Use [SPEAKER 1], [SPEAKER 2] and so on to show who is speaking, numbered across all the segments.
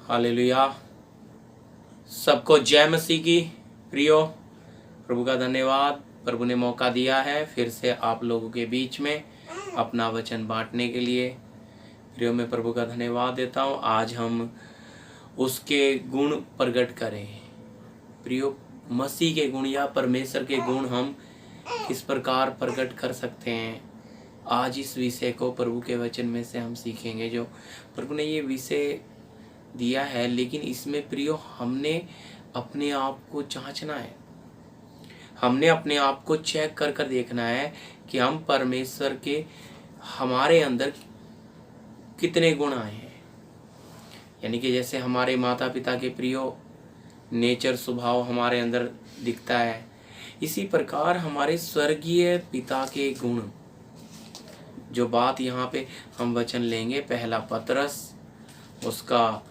[SPEAKER 1] Hallelujah. सबको जय मसीह की। प्रियो, प्रभु का धन्यवाद। प्रभु ने मौका दिया है फिर से आप लोगों के बीच में अपना वचन बांटने के लिए। प्रियो, मैं प्रभु का धन्यवाद देता हूँ। आज हम उसके गुण प्रकट करें। प्रियो, मसीह के गुण या परमेश्वर के गुण हम किस प्रकार प्रकट कर सकते हैं, आज इस विषय को प्रभु के वचन में से हम सीखेंगे। जो प्रभु ने ये विषय दिया है, लेकिन इसमें प्रियो हमने अपने आप को जांचना है। हमने अपने आप को चेक कर कर देखना है कि हम परमेश्वर के हमारे अंदर कितने गुण आए हैं। यानी कि जैसे हमारे माता पिता के प्रियो नेचर स्वभाव हमारे अंदर दिखता है, इसी प्रकार हमारे स्वर्गीय पिता के गुण, जो बात यहाँ पे हम वचन लेंगे पहला पतरस उसका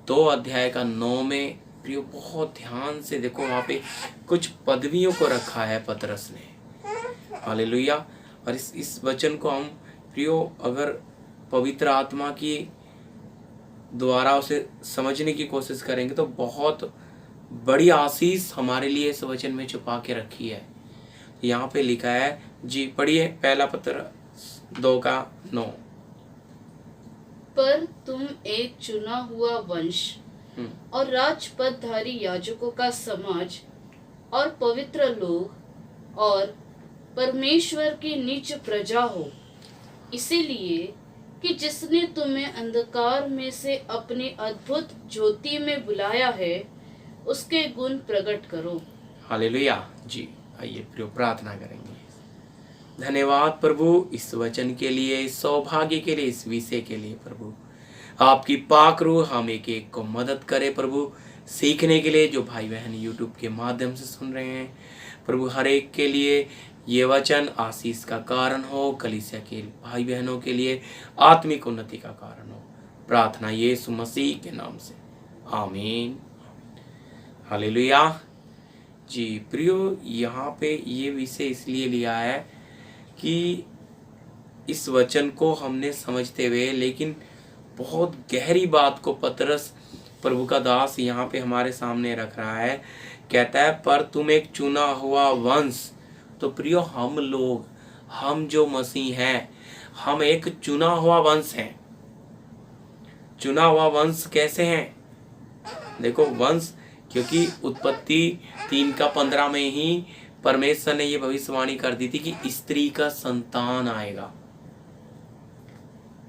[SPEAKER 1] 2 अध्याय का 9 में। प्रियो, बहुत ध्यान से देखो, वहाँ पे कुछ पदवियों को रखा है पतरस ने। हालेलुया। और इस वचन को हम प्रियो अगर पवित्र आत्मा की द्वारा उसे समझने की कोशिश करेंगे तो बहुत बड़ी आशीष हमारे लिए इस वचन में छुपा के रखी है। यहाँ पे लिखा है, जी पढ़िए, पहला पतरस 2 का 9।
[SPEAKER 2] पर तुम एक चुना हुआ वंश और राजपदधारी याजकों का समाज और पवित्र लोग और परमेश्वर की निज प्रजा हो, इसीलिए कि जिसने तुम्हें अंधकार में से अपनी अद्भुत ज्योति में बुलाया है, उसके गुण प्रकट करो। हालेलुया।
[SPEAKER 1] जी आइए प्रियो प्रार्थना करेंगे। धन्यवाद प्रभु इस वचन के लिए, इस सौभाग्य के लिए, इस विषय के लिए। प्रभु आपकी पाक रूह हम एक एक को मदद करे प्रभु, सीखने के लिए। जो भाई बहन यूट्यूब के माध्यम से सुन रहे हैं प्रभु, हर एक के लिए ये वचन आशीष का कारण हो, कलीसिया के भाई बहनों के लिए आत्मिक उन्नति का कारण हो। प्रार्थना यीशु मसीह के नाम से, आमीन। हालेलुया। जी प्रियो, यहाँ पे ये विषय इसलिए लिया है कि इस वचन को हमने समझते हुए, लेकिन बहुत गहरी बात को पतरस प्रभु का दास यहाँ पे हमारे सामने रख रहा है। कहता है, पर तुम एक चुना हुआ वंश। तो प्रियो, हम लोग, हम जो मसीह हैं, हम एक चुना हुआ वंश हैं। चुना हुआ वंश कैसे हैं? देखो, वंश, क्योंकि उत्पत्ति 3 का 15 में ही परमेश्वर ने यह भविष्यवाणी कर दी थी कि स्त्री का संतान आएगा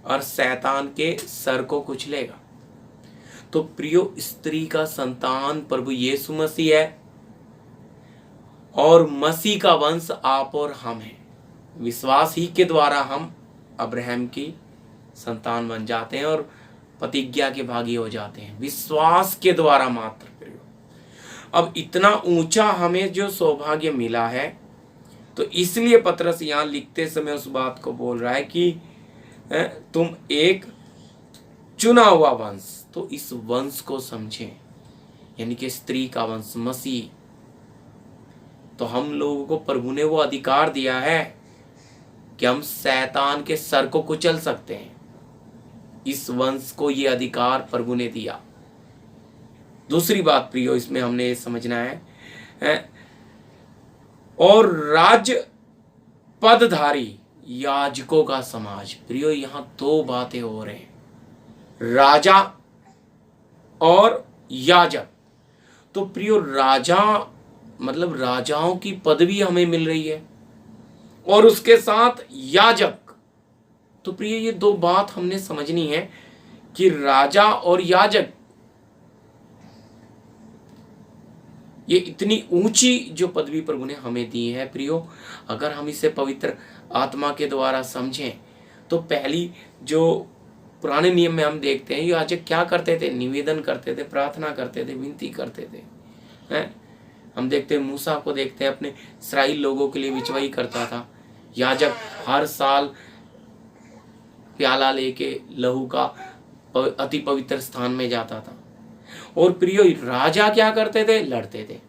[SPEAKER 1] और शैतान के सर को कुचलेगा। तो प्रियो, स्त्री का संतान प्रभु यीशु मसीह है और मसीह का वंश आप और हम हैं। विश्वास ही के द्वारा हम अब्राहम की संतान बन जाते हैं और प्रतिज्ञा के भागी हो जाते हैं, विश्वास के द्वारा मात्र। प्रियो, अब इतना ऊंचा हमें जो सौभाग्य मिला है, तो इसलिए पतरस यहाँ लिखते समय उस बात को बोल रहा है कि तुम एक चुना हुआ वंश। तो इस वंश को समझें, यानी कि स्त्री का वंश मसीह। तो हम लोगों को प्रभु ने वो अधिकार दिया है कि हम शैतान के सर को कुचल सकते हैं। इस वंश को ये अधिकार प्रभु ने दिया। दूसरी बात प्रियो, इसमें हमने ये समझना है, और राज्य पदधारी याजकों का समाज। प्रियो, यहां 2 बातें हो रहे हैं, राजा और याजक। तो प्रियो, राजा मतलब राजाओं की पदवी हमें मिल रही है और उसके साथ याजक। तो प्रिय, ये 2 बात हमने समझनी है कि राजा और याजक, ये इतनी ऊंची जो पदवी प्रभु ने हमें दी है प्रियो, अगर हम इसे पवित्र आत्मा के द्वारा समझें तो पहली जो पुराने नियम में हम देखते हैं, याजक क्या करते थे? निवेदन करते थे, प्रार्थना करते थे, विनती करते थे। हैं? हम देखते हैं, मूसा को देखते हैं, अपने इस्राएल लोगों के लिए विचवाई करता था। याजक हर साल प्याला लेके लहू का अति पवित्र स्थान में जाता था। और प्रियो, राजा क्या करते थे? लड़ते थे।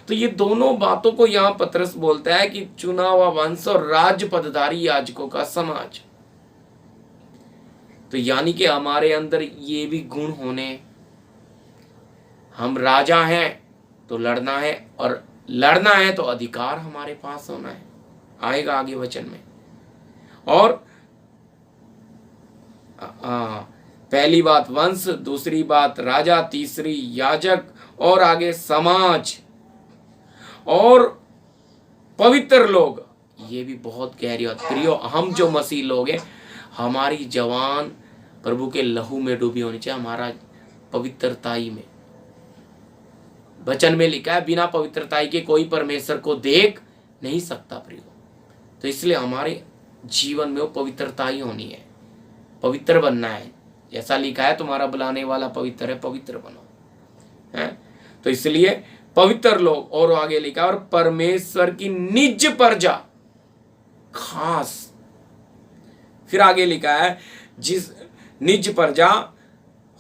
[SPEAKER 1] तो ये दोनों बातों को यहां पतरस बोलता है कि चुना हुआ वंश और राज्य पदधारी याजकों का समाज। तो यानी कि हमारे अंदर ये भी गुण होने, हम राजा हैं तो लड़ना है, और लड़ना है तो अधिकार हमारे पास होना है, आएगा आगे वचन में। और पहली बात वंश, दूसरी बात राजा, तीसरी याजक, और आगे समाज और पवित्र लोग। ये भी बहुत गहरी बात प्रियो। हम जो मसीह लोग हैं, हमारी जवान प्रभु के लहू में डूबी होनी चाहिए, हमारा पवित्रताई में। वचन में लिखा है बिना पवित्रताई के कोई परमेश्वर को देख नहीं सकता प्रियो। तो इसलिए हमारे जीवन में वो पवित्रता ही होनी है, पवित्र बनना है। जैसा लिखा है तुम्हारा बुलाने वाला पवित्र है, पवित्र बनो, है। तो इसलिए पवित्र लोग, और आगे लिखा और परमेश्वर की निज प्रजा, खास। फिर आगे लिखा है जिस निज प्रजा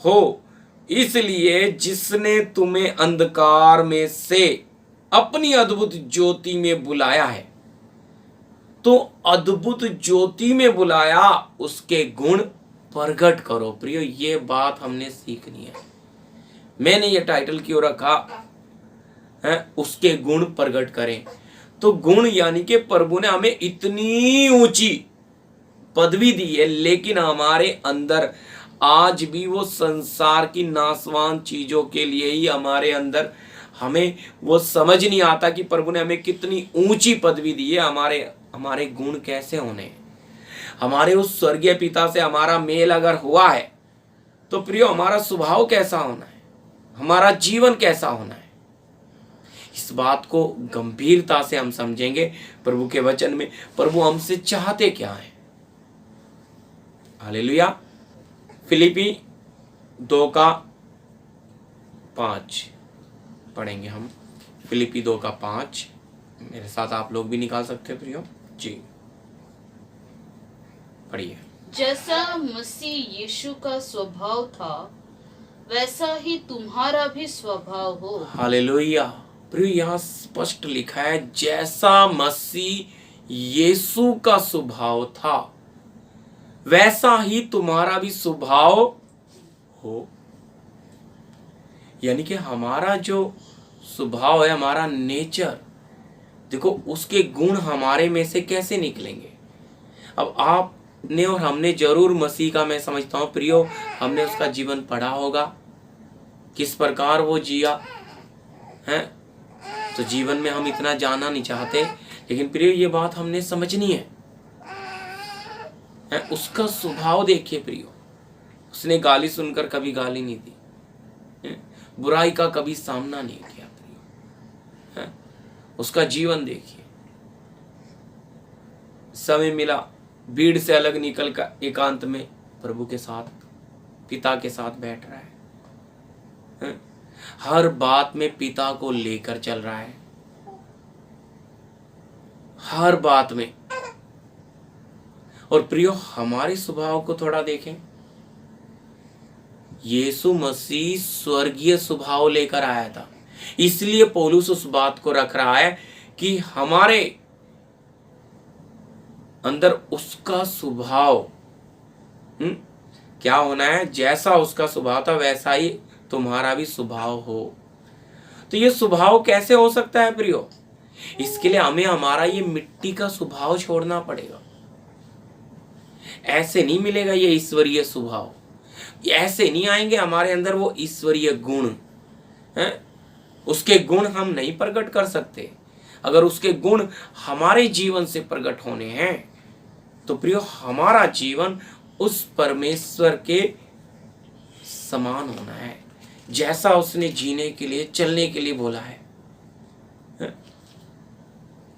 [SPEAKER 1] हो, इसलिए जिसने तुम्हें अंधकार में से अपनी अद्भुत ज्योति में बुलाया है। तो अद्भुत ज्योति में बुलाया, उसके गुण प्रकट करो प्रियो। ये बात हमने सीखनी है। मैंने ये टाइटल क्यों रखा है, उसके गुण प्रकट करें। तो गुण यानी कि प्रभु ने हमें इतनी ऊंची पदवी दी है, लेकिन हमारे अंदर आज भी वो संसार की नासवान चीजों के लिए ही हमारे अंदर, हमें वो समझ नहीं आता कि प्रभु ने हमें कितनी ऊंची पदवी दी है। हमारे गुण कैसे होने, हमारे उस स्वर्गीय पिता से हमारा मेल अगर हुआ है तो प्रियो हमारा स्वभाव कैसा होना है, हमारा जीवन कैसा होना है। इस बात को गंभीरता से हम समझेंगे प्रभु के वचन में। प्रभु हमसे चाहते क्या है। हालेलुया। फिलिपी 2:5 पढ़ेंगे हम। फिलिपी 2:5 मेरे साथ आप लोग भी निकाल सकते हो प्रियो जी, पढ़िए।
[SPEAKER 2] जैसा मसीह यीशु का स्वभाव था, वैसा ही तुम्हारा भी स्वभाव हो।
[SPEAKER 1] हालेलुया। प्रियो यहाँ स्पष्ट लिखा है जैसा मसीह यीशु का स्वभाव था, वैसा ही तुम्हारा भी स्वभाव हो। यानी कि हमारा जो स्वभाव है, हमारा नेचर, देखो उसके गुण हमारे में से कैसे निकलेंगे। अब आपने और हमने जरूर मसीह का, मैं समझता हूं प्रियो, हमने उसका जीवन पढ़ा होगा, किस प्रकार वो जिया है। तो जीवन में हम इतना जानना नहीं चाहते, लेकिन प्रियो ये बात हमने समझनी है। उसका स्वभाव देखिए प्रियो, उसने गाली सुनकर कभी गाली नहीं दी, बुराई का कभी सामना नहीं किया प्रियो। उसका जीवन देखिए, समय मिला भीड़ से अलग निकल कर एकांत में प्रभु के साथ, पिता के साथ बैठ रहा है। हर बात में पिता को लेकर चल रहा है, हर बात में। और प्रियो हमारे स्वभाव को थोड़ा देखें। यीशु मसीह स्वर्गीय स्वभाव लेकर आया था, इसलिए पौलुस उस बात को रख रहा है कि हमारे अंदर उसका स्वभाव क्या होना है। जैसा उसका स्वभाव था वैसा ही तुम्हारा भी स्वभाव हो। तो ये स्वभाव कैसे हो सकता है प्रियो, इसके लिए हमें हमारा ये मिट्टी का स्वभाव छोड़ना पड़ेगा। ऐसे नहीं मिलेगा ये ईश्वरीय स्वभाव, ऐसे नहीं आएंगे हमारे अंदर वो ईश्वरीय गुण हैं। उसके गुण हम नहीं प्रकट कर सकते। अगर उसके गुण हमारे जीवन से प्रकट होने हैं तो प्रियो हमारा जीवन उस परमेश्वर के समान होना है, जैसा उसने जीने के लिए, चलने के लिए बोला है।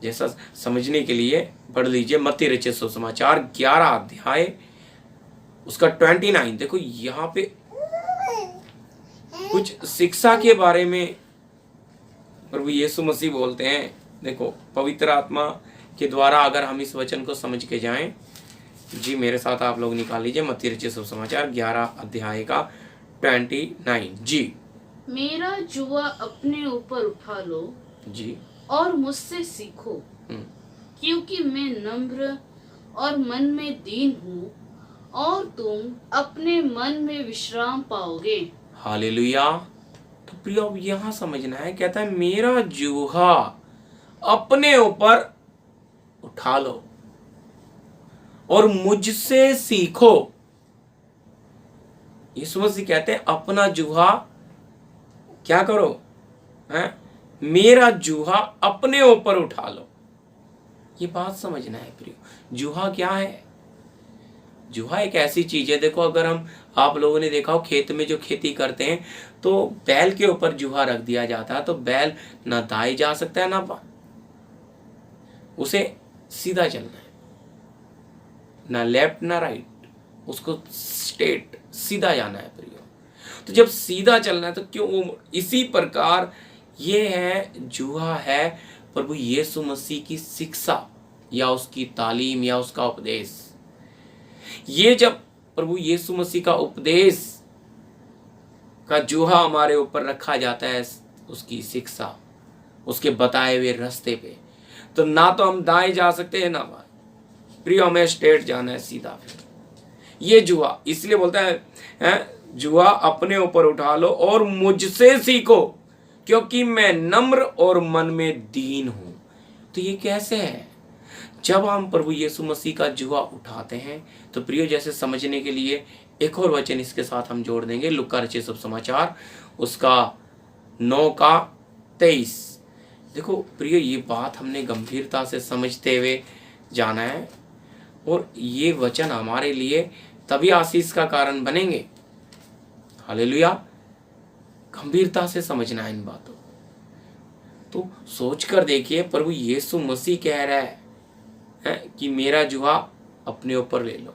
[SPEAKER 1] जैसा समझने के लिए पढ़ लीजिए मत्ती रचित सुसमाचार 11 अध्याय उसका 29। देखो यहाँ पे कुछ शिक्षा के बारे में प्रभु यीशु मसीह बोलते हैं। देखो पवित्र आत्मा के द्वारा अगर हम इस वचन को समझ के जाएं, जी मेरे साथ आप लोग निकाल लीजिए मत्ती रचित सुसमाचार 11 अध्याय का 29 जी।
[SPEAKER 2] मेरा जुआ अपने ऊपर उठा लो
[SPEAKER 1] जी
[SPEAKER 2] और मुझसे सीखो, क्योंकि मैं नम्र और मन में दीन हूँ, और तुम अपने मन में विश्राम पाओगे।
[SPEAKER 1] हालेलुया। तो प्रियो अब यहां समझना है, कहता है मेरा जूहा अपने ऊपर उठा लो और मुझसे सीखो। यीशु मसीह कहते हैं अपना जूहा क्या करो, है? मेरा जूहा अपने ऊपर उठा लो। ये बात समझना है प्रियो। जूहा क्या है? जूहा एक ऐसी चीज है, देखो अगर हम, आप लोगों ने देखा हो खेत में जो खेती करते हैं तो बैल के ऊपर जूहा रख दिया जाता है, तो बैल ना दाएं जा सकता है ना बाएं, उसे सीधा चलना है, ना लेफ्ट ना राइट, उसको स्ट्रेट सीधा जाना है प्रियो। तो जब सीधा चलना है तो क्यों, इसी प्रकार ये है जूहा है प्रभु यीशु मसीह की शिक्षा या उसकी तालीम या उसका उपदेश। ये जब प्रभु यीशु मसीह का उपदेश का जूहा हमारे ऊपर रखा जाता है, उसकी शिक्षा, उसके बताए हुए रास्ते पे, तो ना तो हम दाएं जा सकते हैं ना बाएं, प्रियो हमें स्ट्रेट जाना है, सीधा। फिर ये जुआ इसलिए बोलता है जुआ अपने ऊपर उठा लो और मुझसे सीखो क्योंकि मैं नम्र और मन में दीन हूं। तो ये कैसे है? जब हम प्रभु यीशु मसीह का जुआ उठाते हैं तो प्रियो जैसे समझने के लिए एक और वचन इसके साथ हम जोड़ देंगे, लूका रचित सुसमाचार उसका 9:23। देखो प्रियो ये बात हमने गंभीरता से समझते हुए जाना है और ये वचन हमारे लिए तभी आशीष का कारण बनेंगे। हालेलुया। गंभीरता से समझना है इन बातों। तो सोचकर देखिए, प्रभु यीशु मसीह कह रहा है कि मेरा जुआ अपने ऊपर ले लो,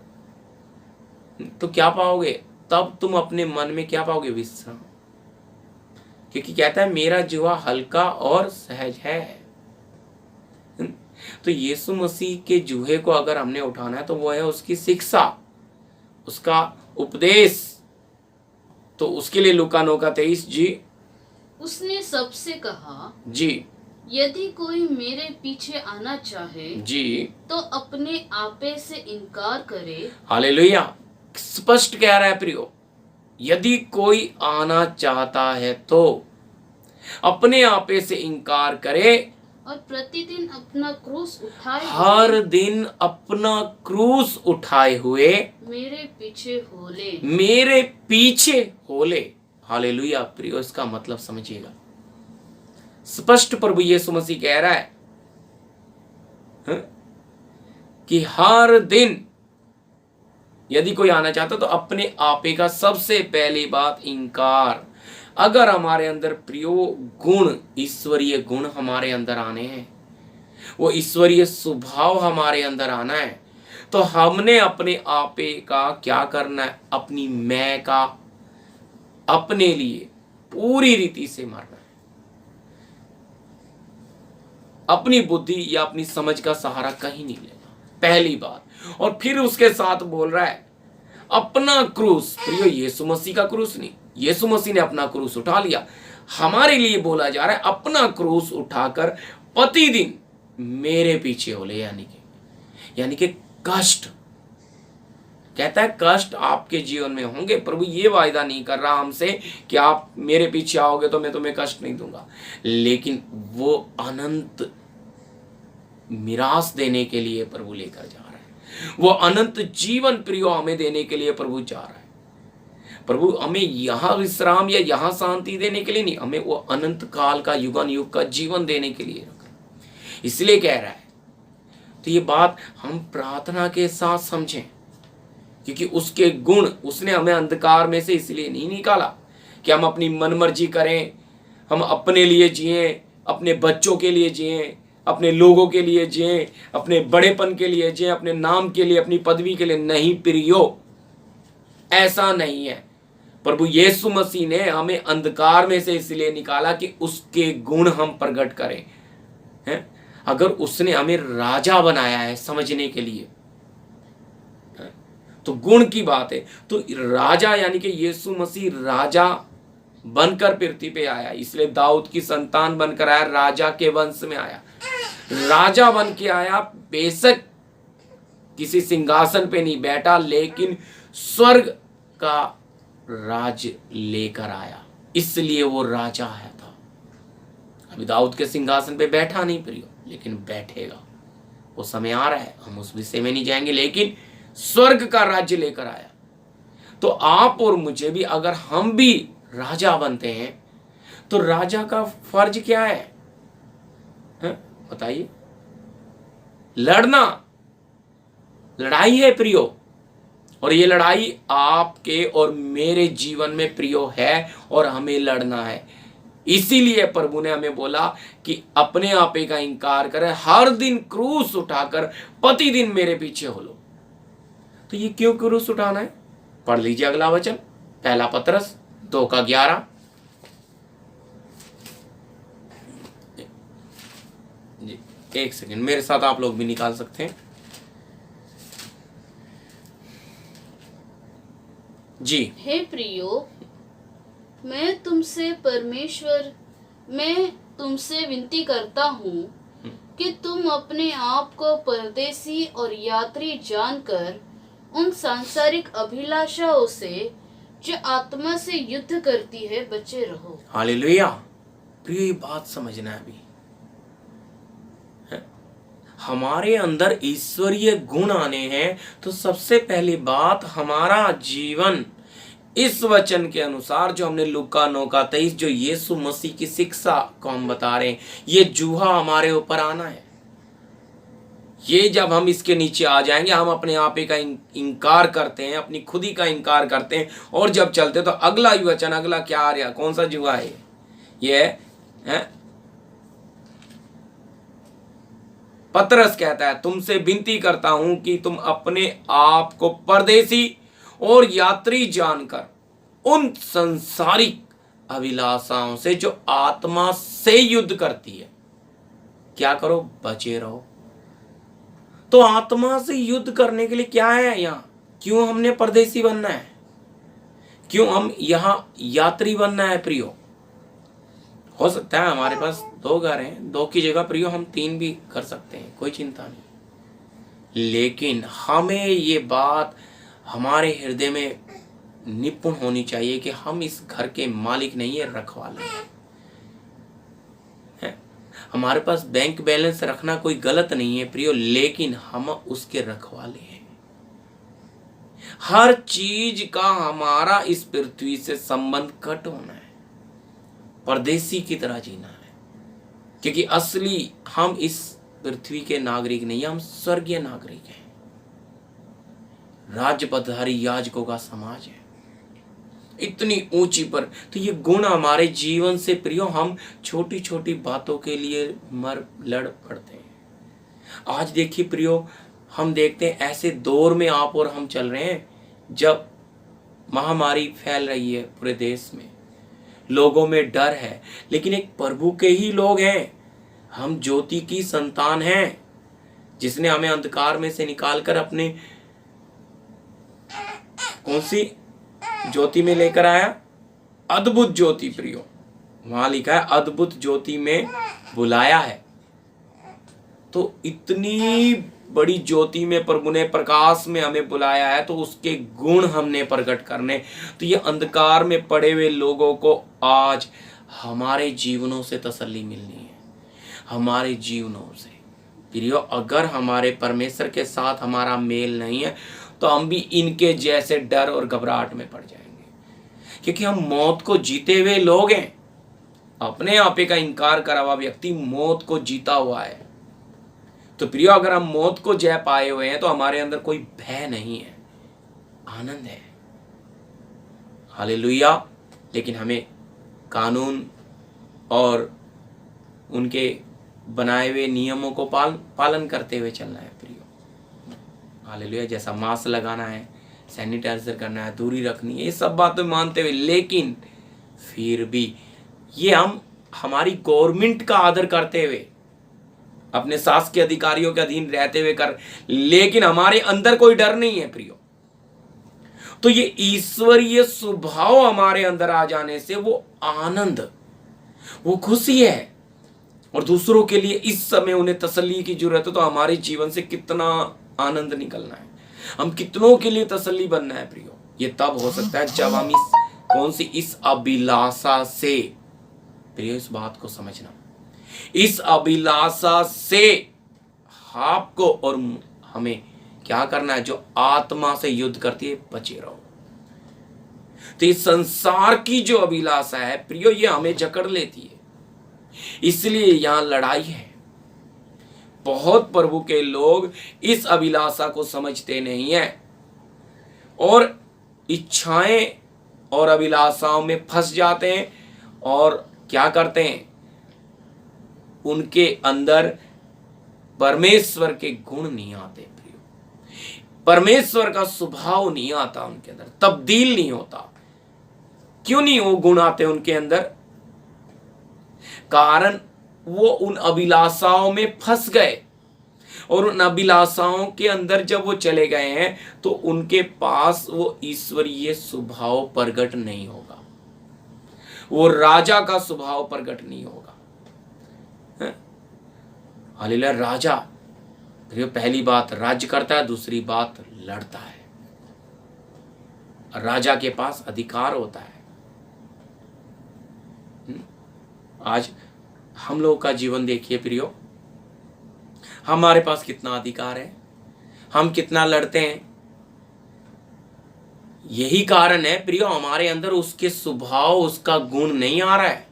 [SPEAKER 1] तो क्या पाओगे? तब तुम अपने मन में क्या पाओगे? विश्राम। क्योंकि कहता है मेरा जुआ हल्का और सहज है। तो यीशु मसीह के जूहे को अगर हमने उठाना है तो वो है उसकी शिक्षा, उसका उपदेश। तो उसके लिए लूका 9:23 जी।
[SPEAKER 2] उसने सबसे कहा
[SPEAKER 1] जी
[SPEAKER 2] यदि कोई मेरे पीछे आना चाहे
[SPEAKER 1] जी
[SPEAKER 2] तो अपने आपे से इनकार करे।
[SPEAKER 1] हालेलुया। स्पष्ट कह रहा है प्रियो, यदि कोई आना चाहता है तो अपने आपे से इनकार करे
[SPEAKER 2] और प्रतिदिन अपना क्रूस उठाए
[SPEAKER 1] हर दिन अपना क्रूस उठाए हुए
[SPEAKER 2] मेरे पीछे होले।
[SPEAKER 1] मेरे पीछे होले। हालेलुया प्रियो, इसका मतलब समझिएगा। स्पष्ट प्रभु यीशु मसीह कह रहा है कि हर दिन यदि कोई आना चाहता तो अपने आपे का सबसे पहली बात इनकार। अगर हमारे अंदर प्रियो गुण, ईश्वरीय गुण हमारे अंदर आने हैं, वो ईश्वरीय स्वभाव हमारे अंदर आना है, तो हमने अपने आपे का क्या करना है? अपनी मैं का अपने लिए पूरी रीति से मरना है। अपनी बुद्धि या अपनी समझ का सहारा कहीं नहीं लेना, पहली बात। और फिर उसके साथ बोल रहा है अपना क्रूस। प्रियो यीशु मसीह का क्रूस नहीं, यीशु मसीह ने अपना क्रूस उठा लिया। हमारे लिए बोला जा रहा है अपना क्रूस उठाकर प्रतिदिन मेरे पीछे हो ले, यानी कि कष्ट। कहता है कष्ट आपके जीवन में होंगे। प्रभु ये वायदा नहीं कर रहा हमसे कि आप मेरे पीछे आओगे तो मैं तुम्हें कष्ट नहीं दूंगा, लेकिन वो अनंत मिरास देने के लिए प्रभु लेकर जा रहा है। वो अनंत जीवन प्रियो हमें देने के लिए प्रभु जा रहा है। प्रभु हमें यहाँ विश्राम या यहाँ शांति देने के लिए नहीं, हमें वो अनंत काल का, युगान युग का जीवन देने के लिए रखा, इसलिए कह रहा है। तो ये बात हम प्रार्थना के साथ समझें, क्योंकि उसके गुण, उसने हमें अंधकार में से इसलिए नहीं निकाला कि हम अपनी मनमर्जी करें, हम अपने लिए जिए, अपने बच्चों के लिए जिए, अपने लोगों के लिए जिए, अपने बड़ेपन के लिए जिए, अपने नाम के लिए, अपनी पदवी के लिए। नहीं प्रियो, ऐसा नहीं है। प्रभु यीशु मसीह ने हमें अंधकार में से इसलिए निकाला कि उसके गुण हम प्रकट करें, हैं? अगर उसने हमें राजा बनाया है समझने के लिए, तो गुण की बात है। तो राजा यानी कि यीशु मसीह राजा बनकर पृथ्वी पे आया, इसलिए दाऊद की संतान बनकर आया, राजा के वंश में आया, राजा बन के आया। बेशक किसी सिंहासन पे नहीं बैठा, लेकिन स्वर्ग का राज लेकर आया, इसलिए वो राजा आया था। अभी दाऊद के सिंहासन पे बैठा नहीं प्रियो, लेकिन बैठेगा, वो समय आ रहा है, हम उस विषय में नहीं जाएंगे, लेकिन स्वर्ग का राज्य लेकर आया। तो आप और मुझे भी, अगर हम भी राजा बनते हैं तो राजा का फर्ज क्या है? बताइए। लड़ना, लड़ाई है प्रियो, और ये लड़ाई आपके और मेरे जीवन में प्रियो है, और हमें लड़ना है। इसीलिए प्रभु ने हमें बोला कि अपने आपे का इंकार करें, हर दिन क्रूस उठाकर प्रतिदिन मेरे पीछे हो लो। तो ये क्यों क्रूस उठाना है? पढ़ लीजिए अगला वचन, पहला पतरस 2:11। जी, एक सेकंड, मेरे साथ आप लोग भी निकाल सकते हैं जी।
[SPEAKER 2] हे प्रियो, मैं तुमसे विनती करता हूँ कि तुम अपने आप को परदेसी और यात्री जानकर उन सांसारिक अभिलाषाओं से जो आत्मा से युद्ध करती है बचे रहो।
[SPEAKER 1] हालेलुया। प्रिय, ये बात समझना है अभी, हमारे अंदर ईश्वरीय गुण आने हैं तो सबसे पहली बात, हमारा जीवन इस वचन के अनुसार जो हमने लूका 9:23, जो यीशु मसीह की शिक्षा को हम बता रहे हैं, ये जूहा हमारे ऊपर आना है। ये जब हम इसके नीचे आ जाएंगे, हम अपने आप का इंकार करते हैं, अपनी खुदी का इंकार करते हैं, और जब चलते तो अगला ही वचन, अगला क्या आ रहा, कौन सा जुआ है? ये है पतरस कहता है, तुमसे विनती करता हूं कि तुम अपने आप को परदेसी और यात्री जानकर उन संसारिक अभिलाषाओं से जो आत्मा से युद्ध करती है, क्या करो? बचे रहो। तो आत्मा से युद्ध करने के लिए क्या है यहाँ? क्यों हमने परदेसी बनना है? क्यों हम यहाँ यात्री बनना है प्रियो? हो सकता है हमारे पास 2 घर हैं, 2 की जगह प्रियो हम 3 भी कर सकते हैं, कोई चिंता नहीं। लेकिन हमें ये बात हमारे हृदय में निपुण होनी चाहिए कि हम इस घर के मालिक नहीं है, रखवाले हैं। हमारे पास बैंक बैलेंस रखना कोई गलत नहीं है प्रियो, लेकिन हम उसके रखवाले हैं। हर चीज का हमारा इस पृथ्वी से संबंध कट होना है, परदेसी की तरह जीना है, क्योंकि असली हम इस पृथ्वी के नागरिक नहीं, हम स्वर्गीय नागरिक हैं। राज्य पदधारी याजकों का समाज है, इतनी ऊंची पर। तो ये गुण हमारे जीवन से प्रियो, हम छोटी छोटी बातों के लिए लड़ पड़ते हैं। आज देखिए प्रियो, हम देखते हैं ऐसे दौर में आप और हम चल रहे हैं जब महामारी फैल रही है पूरे देश में, लोगों में डर है, लेकिन एक प्रभु के ही लोग हैं, हम ज्योति की संतान हैं, जिसने हमें अंधकार में से निकालकर अपने कौन सी ज्योति में लेकर आया? अद्भुत ज्योति प्रियो, वहां लिखा है अद्भुत ज्योति में बुलाया है। तो इतनी बड़ी ज्योति में प्रभु ने, प्रकाश में हमें बुलाया है, तो उसके गुण हमने प्रकट करने। तो ये अंधकार में पड़े हुए लोगों को आज हमारे जीवनों से तसल्ली मिलनी है, हमारे जीवनों से प्रियो। अगर हमारे परमेश्वर के साथ हमारा मेल नहीं है तो हम भी इनके जैसे डर और घबराहट में पड़ जाएंगे, क्योंकि हम मौत को जीते हुए लोग हैं। अपने आपे का इंकार करा हुआ व्यक्ति मौत को जीता हुआ है। तो प्रियो, अगर हम मौत को जय पाए हुए हैं तो हमारे अंदर कोई भय नहीं है, आनंद है। हालेलुया। लेकिन हमें कानून और उनके बनाए हुए नियमों को पालन करते हुए चलना है प्रियो। हालेलुया। जैसा मास्क लगाना है, सैनिटाइजर करना है, दूरी रखनी है, ये सब बातें मानते हुए, लेकिन फिर भी ये हम हमारी गवर्नमेंट का आदर करते हुए, अपने शासकीय अधिकारियों के अधीन रहते हुए कर, लेकिन हमारे अंदर कोई डर नहीं है प्रियो। तो ये ईश्वरीय स्वभाव हमारे अंदर आ जाने से वो आनंद, वो खुशी है, और दूसरों के लिए इस समय उन्हें तसल्ली की जरूरत है, तो हमारे जीवन से कितना आनंद निकलना है, हम कितनों के लिए तसल्ली बनना है प्रियो, ये तब हो सकता है जब हम इस अभिलाषा से, प्रियो इस बात को समझना, इस अभिलाषा से आपको और हमें क्या करना है, जो आत्मा से युद्ध करती है बचे रहो। तो इस संसार की जो अभिलाषा है प्रियो, ये हमें जकड़ लेती है, इसलिए यहां लड़ाई है। बहुत प्रभु के लोग इस अभिलाषा को समझते नहीं है और इच्छाएं और अभिलाषाओं में फंस जाते हैं और क्या करते हैं, उनके अंदर परमेश्वर के गुण नहीं आते प्रियो, परमेश्वर का स्वभाव नहीं आता उनके अंदर, तब्दील नहीं होता। क्यों नहीं वो गुण आते उनके अंदर? कारण वो उन अभिलाषाओं में फंस गए, और उन अभिलाषाओं के अंदर जब वो चले गए हैं तो उनके पास वो ईश्वरीय स्वभाव प्रकट नहीं होगा, वो राजा का स्वभाव प्रकट नहीं होगा। हालेलुया। राजा पहली बात राज्य करता है, दूसरी बात लड़ता है, राजा के पास अधिकार होता है। आज हम लोगों का जीवन देखिए प्रियो, हमारे पास कितना अधिकार है, हम कितना लड़ते हैं। यही कारण है प्रियो, हमारे अंदर उसके स्वभाव, उसका गुण नहीं आ रहा है,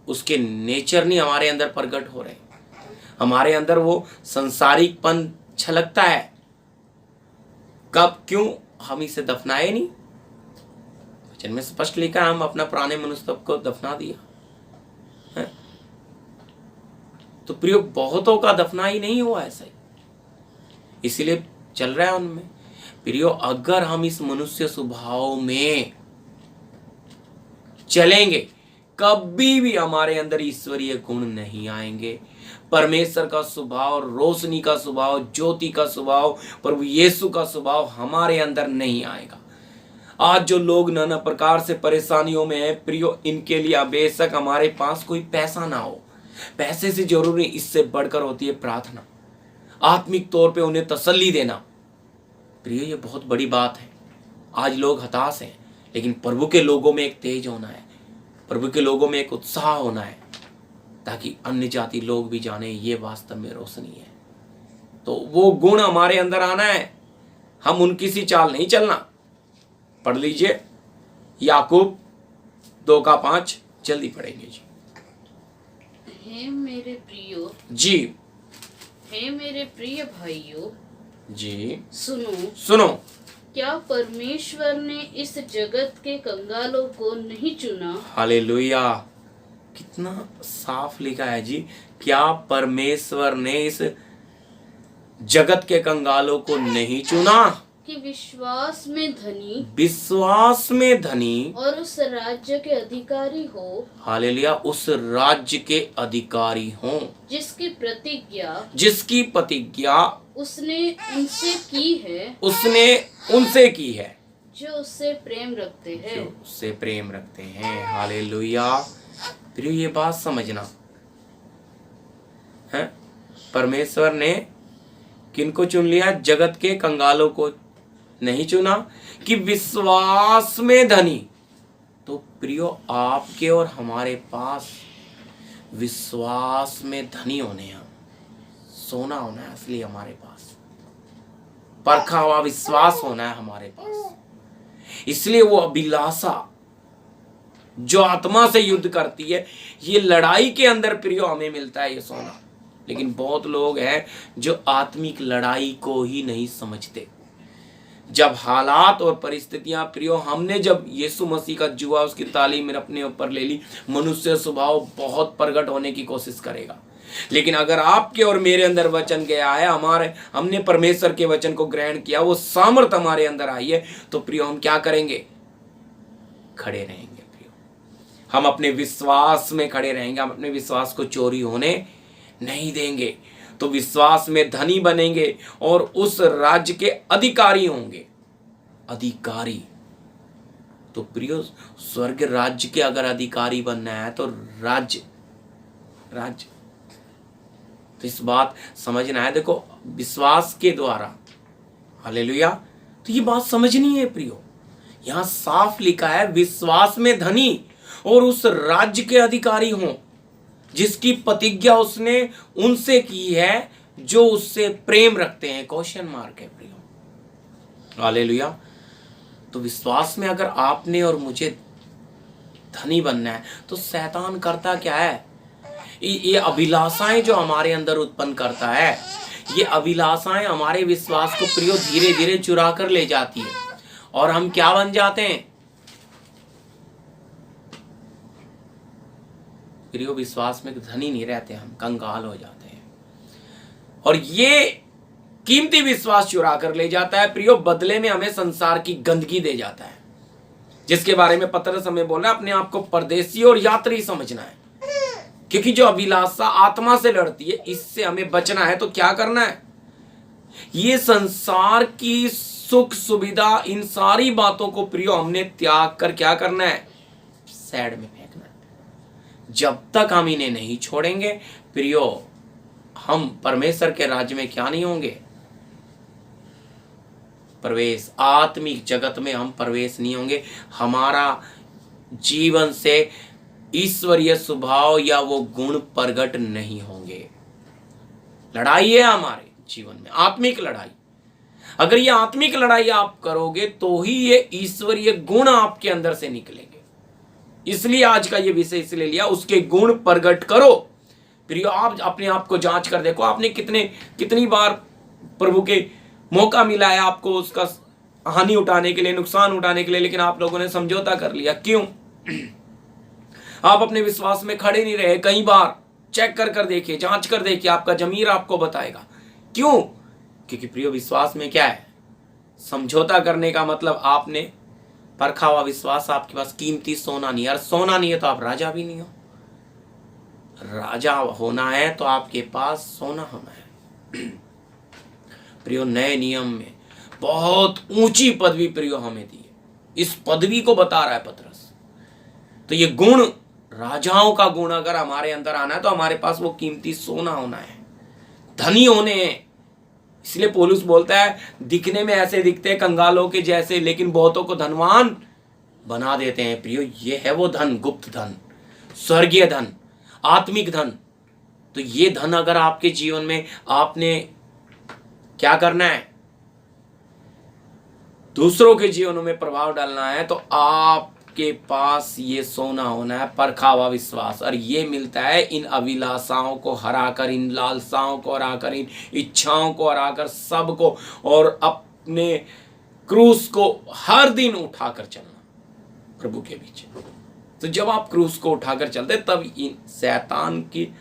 [SPEAKER 1] उसके नेचर नहीं हमारे अंदर प्रकट हो रहे, हमारे अंदर वो संसारिकपन छलकता है। कब? क्यों? हम इसे दफनाए नहीं। वचन में स्पष्ट लिखा, हम अपना पुराने मनुष्य को दफना दिया है? तो प्रियो बहुतों का दफना ही नहीं हुआ ऐसा ही, इसीलिए चल रहा है उनमें। प्रियो अगर हम इस मनुष्य स्वभाव में चलेंगे, कभी भी हमारे अंदर ईश्वरीय गुण नहीं आएंगे। परमेश्वर का स्वभाव, रोशनी का स्वभाव, ज्योति का स्वभाव, प्रभु यीशु का स्वभाव हमारे अंदर नहीं आएगा। आज जो लोग नाना प्रकार से परेशानियों में है प्रियो, इनके लिए बेशक हमारे पास कोई पैसा ना हो, पैसे से जरूरी इससे बढ़कर होती है प्रार्थना, आत्मिक तौर पे उन्हें तसल्ली देना। प्रियो ये बहुत बड़ी बात है। आज लोग हताश हैं, लेकिन प्रभु के लोगों में एक तेज होना है, प्रभु के लोगों में एक उत्साह होना है, ताकि अन्य जाति लोग भी जाने ये वास्तव में रोशनी है। तो वो गुण हमारे अंदर आना है, हम उनकी सी चाल नहीं चलना। पढ़ लीजिए याकूब 2:5, जल्दी पढ़ेंगे जी।
[SPEAKER 2] हे मेरे प्रियो
[SPEAKER 1] जी,
[SPEAKER 2] हे मेरे प्रिय भाइयों
[SPEAKER 1] जी
[SPEAKER 2] सुनो,
[SPEAKER 1] क्या
[SPEAKER 2] परमेश्वर ने इस जगत के कंगालों को नहीं चुना?
[SPEAKER 1] हालेलुया। कितना साफ लिखा है जी, क्या परमेश्वर ने इस जगत के कंगालों को नहीं चुना?
[SPEAKER 2] कि विश्वास में धनी और उस राज्य के अधिकारी हो।
[SPEAKER 1] हालेलुया। उस राज्य के अधिकारी हो
[SPEAKER 2] जिसकी
[SPEAKER 1] प्रतिज्ञा
[SPEAKER 2] उसने
[SPEAKER 1] उनसे की है
[SPEAKER 2] जो उससे प्रेम रखते हैं।
[SPEAKER 1] हालेलुया। फिर ये बात समझना है, परमेश्वर ने किनको चुन लिया? जगत के कंगालों को नहीं चुना, कि विश्वास में धनी। तो प्रियो आपके और हमारे पास विश्वास में धनी होने हैं, सोना होना है असली हमारे पास, परखा हुआ विश्वास होना है हमारे पास। इसलिए वो अभिलाषा जो आत्मा से युद्ध करती है, ये लड़ाई के अंदर प्रियो हमें मिलता है ये सोना। लेकिन बहुत लोग हैं जो आत्मिक लड़ाई को ही नहीं समझते। जब हालात और परिस्थितियां प्रियो, हमने जब यीशु मसीह का जुआ, उसकी तालीम अपने ऊपर ले ली, मनुष्य स्वभाव बहुत प्रकट होने की कोशिश करेगा। लेकिन अगर आपके और मेरे अंदर वचन गया है, हमने परमेश्वर के वचन को ग्रहण किया, वो सामर्थ हमारे अंदर आई है, तो प्रियो हम क्या करेंगे? खड़े रहेंगे प्रियो, हम अपने विश्वास में खड़े रहेंगे, हम अपने विश्वास को चोरी होने नहीं देंगे। तो विश्वास में धनी बनेंगे और उस राज्य के अधिकारी होंगे। अधिकारी तो प्रियो स्वर्ग राज्य के अगर अधिकारी बनना है तो राज्य तो इस बात समझना है। देखो विश्वास के द्वारा, हालेलुया, तो ये बात समझनी है प्रियो। यहां साफ लिखा है विश्वास में धनी और उस राज्य के अधिकारी हों जिसकी प्रतिज्ञा उसने उनसे की है जो उससे प्रेम रखते हैं। क्वेश्चन मार्क है प्रियो, हालेलुया। तो विश्वास में अगर आपने और मुझे धनी बनना है तो शैतान करता क्या है, ये अभिलाषाएं जो हमारे अंदर उत्पन्न करता है, ये अभिलाषाएं हमारे विश्वास को प्रियो धीरे धीरे चुरा कर ले जाती है और हम क्या बन जाते हैं प्रियो, विश्वास में धनी नहीं रहते, हम कंगाल हो जाते हैं। और ये कीमती विश्वास चुरा कर ले जाता है प्रियो, बदले में हमें संसार की गंदगी दे जाता है, जिसके बारे में पतरस हमें बोल रहा है अपने आप को परदेसी और यात्री समझना है। क्योंकि जो अभिलाषा आत्मा से लड़ती है, इससे हमें बचना है। तो क्या करना है, ये संसार की सुख सुविधा, इन सारी बातों को प्रियो हमने त्याग कर क्या करना है, साइड में फेंकना है। जब तक हम इन्हें नहीं छोड़ेंगे प्रियो, हम परमेश्वर के राज्य में क्या नहीं होंगे, प्रवेश, आत्मिक जगत में हम प्रवेश नहीं होंगे। हमारा जीवन से ईश्वरीय स्वभाव या वो गुण प्रकट नहीं होंगे। लड़ाई है हमारे जीवन में, आत्मिक लड़ाई। अगर ये आत्मिक लड़ाई आप करोगे तो ही ये ईश्वरीय गुण आपके अंदर से निकलेंगे। इसलिए आज का ये विषय इसलिए लिया, उसके गुण प्रकट करो। प्रियो आप अपने आप को जांच कर देखो, आपने कितनी बार प्रभु के मौका मिला है आपको उसका हानि उठाने के लिए, नुकसान उठाने के लिए, लेकिन आप लोगों ने समझौता कर लिया। क्यों? आप अपने विश्वास में खड़े नहीं रहे। कई बार चेक कर देखिए, जांच कर देखिए, आपका जमीर आपको बताएगा। क्यों? क्योंकि प्रियो विश्वास में क्या है, समझौता करने का मतलब आपने परखा हुआ विश्वास, आपके पास कीमती सोना नहीं है। और सोना नहीं है तो आप राजा भी नहीं हो। राजा होना है तो आपके पास सोना होना है। प्रियो नए नियम में बहुत ऊंची पदवी प्रियो हमें दी है, इस पदवी को बता रहा है पतरस। तो ये गुण, राजाओं का गुण अगर हमारे अंदर आना है तो हमारे पास वो कीमती सोना होना है, धनी होने हैं। इसलिए पौलुस बोलता है दिखने में ऐसे दिखते हैं कंगालों के जैसे, लेकिन बहुतों को धनवान बना देते हैं। प्रियो ये है वो धन, गुप्त धन, स्वर्गीय धन, आत्मिक धन। तो ये धन अगर आपके जीवन में आपने क्या करना है, दूसरों के जीवनों में प्रभाव डालना है, तो आपके पास ये सोना होना है, परखा हुआ विश्वास। और ये मिलता है इन अभिलाषाओं को हराकर, इन लालसाओं को हराकर, इन इच्छाओं को हराकर, सबको, और अपने क्रूस को हर दिन उठाकर चलना प्रभु के बीच। तो जब आप क्रूस को उठाकर चलते तब इन शैतान की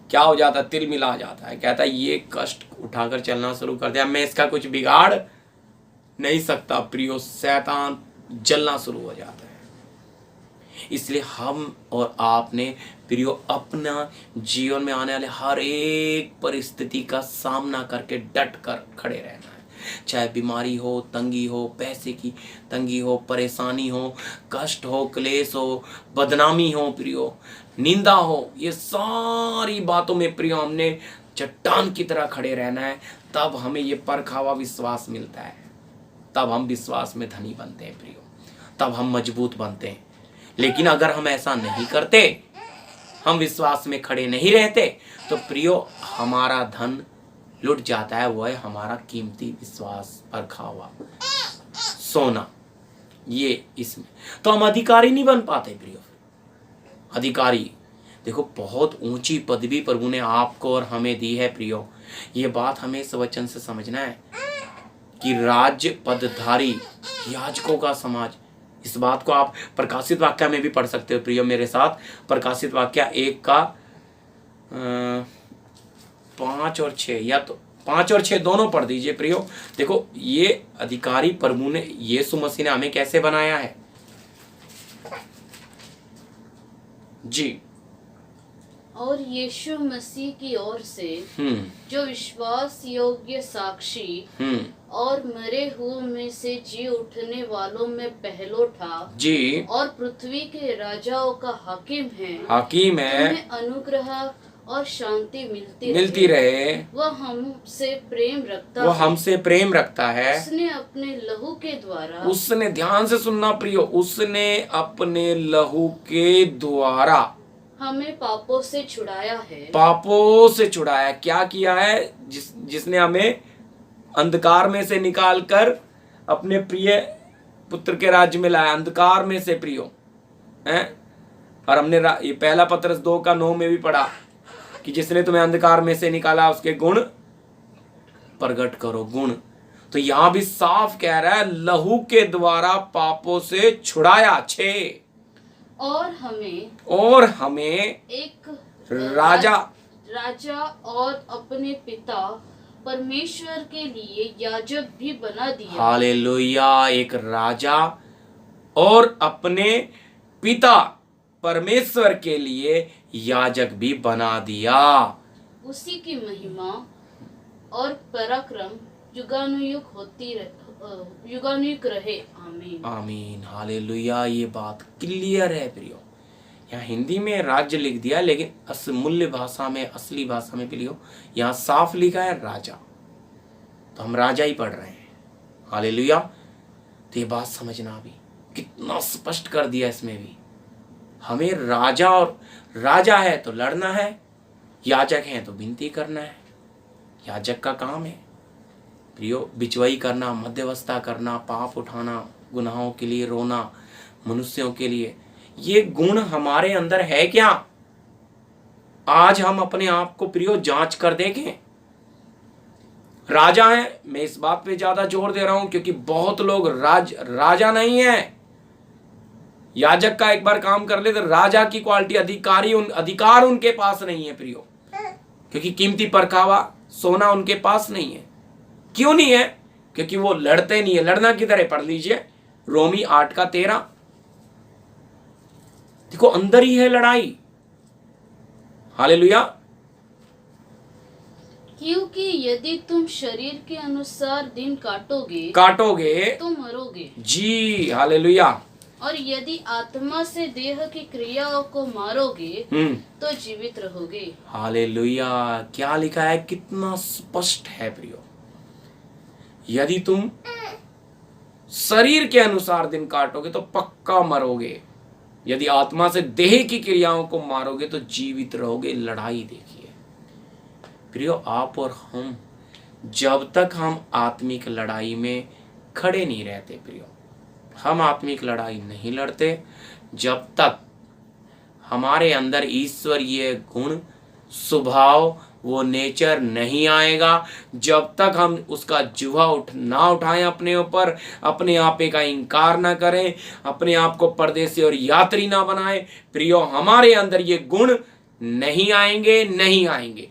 [SPEAKER 1] क्या हो जाता है, तिल मिला जाता है। कहता है ये कष्ट उठाकर चलना शुरू कर दिया, मैं इसका कुछ बिगाड़ नहीं सकता। प्रियो शैतान जलना शुरू हो जाता है। इसलिए हम और आपने प्रियो अपना जीवन में आने वाले हर एक परिस्थिति का सामना करके डट कर खड़े रहना है। चाहे बीमारी हो, तंगी हो, पैसे की तंगी हो, परेशानी हो, कष्ट हो, क्लेश हो, बदनामी हो, प्रियो निंदा हो, ये सारी बातों में प्रियो हमने चट्टान की तरह खड़े रहना है। तब हमें ये परखा हुआ विश्वास मिलता है, तब हम विश्वास में धनी बनते हैं प्रियो, तब हम मजबूत बनते हैं। लेकिन अगर हम ऐसा नहीं करते, हम विश्वास में खड़े नहीं रहते, तो प्रियो हमारा धन लुट जाता है। वो है हमारा कीमती विश्वास, परखा हुआ सोना। ये इसमें तो हम अधिकारी नहीं बन पाते प्रियो। अधिकारी देखो बहुत ऊंची पदवी प्रभु ने आपको और हमें दी है प्रियो। ये बात हमें इस वचन से समझना है कि राज्य पदधारी याजकों का समाज। इस बात को आप प्रकाशित वाक्य में भी पढ़ सकते हो प्रियो मेरे साथ। प्रकाशित वाक्य 1 का 5 और 6, या तो 5 और 6 दोनों पढ़ दीजिए प्रियो। देखो ये अधिकारी प्रभु ने, यीशु मसीह ने हमें कैसे बनाया है जी।
[SPEAKER 2] और यीशु मसीह की ओर से जो विश्वास योग्य साक्षी और मरे हुए में से जी उठने वालों में पहलो था जी, और पृथ्वी के राजाओं का हाकिम है, तुम्हें अनुग्रह और शांति
[SPEAKER 1] मिलती रहे।
[SPEAKER 2] वह हमसे प्रेम रखता
[SPEAKER 1] वो
[SPEAKER 2] है।
[SPEAKER 1] हमसे प्रेम रखता है।
[SPEAKER 2] उसने अपने लहू के द्वारा
[SPEAKER 1] उसने, ध्यान से सुनना प्रियो, उसने अपने लहू के द्वारा
[SPEAKER 2] हमें पापों से छुड़ाया है।
[SPEAKER 1] पापों से छुड़ाया। क्या किया है? जिसने हमें अंधकार में से निकालकर अपने प्रिय पुत्र के राज्य में लाया, अंधकार में से प्रियो हैं। और हमने ये पहला पत्रस 2:9 में भी पढ़ा कि जिसने तुम्हें अंधकार में से निकाला उसके गुण प्रकट करो। गुण तो यहां भी साफ कह रहा है, लहू के द्वारा पापों से छुड़ाया। 6 और हमें
[SPEAKER 2] एक
[SPEAKER 1] राजा
[SPEAKER 2] और अपने पिता परमेश्वर के लिए याजक भी बना दिया।
[SPEAKER 1] हालेलुया। एक राजा और अपने पिता परमेश्वर के लिए याजक भी बना दिया।
[SPEAKER 2] उसी की महिमा और पराक्रम युगानुयुग रहे। आमीन
[SPEAKER 1] आमीन। हालेलुया। ये बात क्लियर है प्रियो। यहाँ हिंदी में राज्य लिख दिया, लेकिन मूल्य भाषा में, असली भाषा में प्रियो यहाँ साफ लिखा है राजा। तो हम राजा ही पढ़ रहे हैं। हालेलुया। तो ये बात समझना भी कितना स्पष्ट कर दिया इसमें भी। हमें राजा, और राजा है तो लड़ना है, याजक है तो विनती करना है। याजक का काम है प्रियो बिचवाई करना, मध्यवस्था करना, पाप उठाना, गुनाहों के लिए रोना, मनुष्यों के लिए। ये गुण हमारे अंदर है क्या? आज हम अपने आप को प्रियो जांच कर देखें। राजा है, मैं इस बात पे ज्यादा जोर दे रहा हूं क्योंकि बहुत लोग राजा नहीं है। याजक का एक बार काम कर ले तो राजा की क्वालिटी, अधिकार उनके पास नहीं है प्रियो, क्योंकि कीमती परखावा सोना उनके पास नहीं है। क्यों नहीं है? क्योंकि वो लड़ते नहीं है। लड़ना किधर है? पढ़ लीजिए रोमी 8:13। देखो अंदर ही है लड़ाई। हालेलुया।
[SPEAKER 2] क्योंकि यदि तुम शरीर के अनुसार दिन काटोगे
[SPEAKER 1] तो
[SPEAKER 2] मरोगे।
[SPEAKER 1] जी हालेलुया।
[SPEAKER 2] और यदि आत्मा से देह की क्रियाओं को मारोगे तो जीवित रहोगे।
[SPEAKER 1] हालेलुया। क्या लिखा है? कितना स्पष्ट है प्रियो। यदि तुम शरीर के अनुसार दिन काटोगे तो पक्का मरोगे, यदि आत्मा से देह की क्रियाओं को मारोगे तो जीवित रहोगे। लड़ाई देखिए प्रियो, आप और हम जब तक हम आत्मिक लड़ाई में खड़े नहीं रहते प्रियो, हम आत्मिक लड़ाई नहीं लड़ते जब तक हमारे अंदर ईश्वरीय गुण, स्वभाव, वो नेचर नहीं आएगा, जब तक हम उसका जुआ ना उठाएं अपने ऊपर, अपने आपे का इंकार ना करें, अपने आप को परदेसी और यात्री ना बनाएं प्रियो, हमारे अंदर ये गुण नहीं आएंगे।